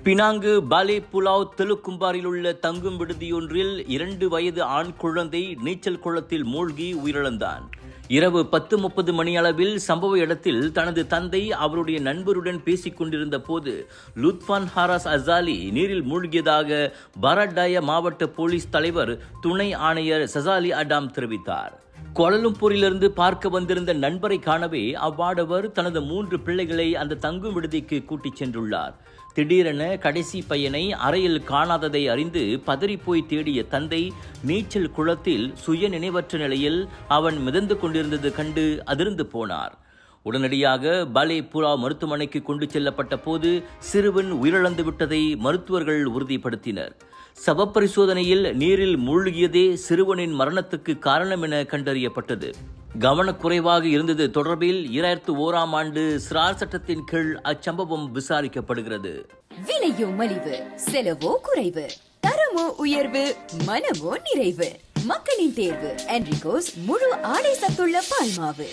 Penang பாலே புலாவ் தெலுக்கும்பாரில் உள்ள தங்கும் விடுதியொன்றில் 2 வயது ஆண் குழந்தை நீச்சல் குளத்தில் மூழ்கி உயிரிழந்தான். இரவு 10:30 மணியளவில் சம்பவ இடத்தில் தனது தந்தை அவருடைய நண்பருடன் பேசிக் கொண்டிருந்த போது லுத்ஃபான் ஹாராஸ் அசாலி நீரில் மூழ்கியதாக பரட்டாய மாவட்ட போலீஸ் தலைவர் துணை ஆணையர் சசாலி அடாம் தெரிவித்தார். கோலாலம்பூரிலிருந்து பார்க்க வந்திருந்த நண்பரை காணவே அவ்வாடவர் தனது 3 பிள்ளைகளை அந்த தங்கும் விடுதிக்கு கூட்டிச் சென்றுள்ளார். திடீரென கடைசி பையனை அறையில் காணாததை அறிந்து பதறிப்போய் தேடிய தந்தை நீச்சல் குளத்தில் சுய நினைவற்ற நிலையில் அவன் மிதந்து கொண்டிருந்தது கண்டு அதிர்ந்து போனார். உடனடியாக பாலே புலாவ் மருத்துவமனைக்கு கொண்டு செல்லப்பட்ட போது சிறுவன் உயிரிழந்து விட்டதை மருத்துவர்கள் உறுதிப்படுத்தினர். சவப்பரிசோதனையில் நீரில் மூழ்கியதே சிறுவனின் மரணத்துக்கு காரணம் என கண்டறியப்பட்டது. கவனக்குறைவாக இருந்தது தொடர்பில் 2001ஆம் ஆண்டு சிறார் சட்டத்தின் கீழ் அச்சம்பவம் விசாரிக்கப்படுகிறது. விலையோ மலிவு, செலவோ குறைவு, தரமோ உயர்வு, மனமோ நிறைவு. மக்களின் தேர்வு என்ரிகோஸ் முழு ஆடை சத்துள்ள பால்மாவு.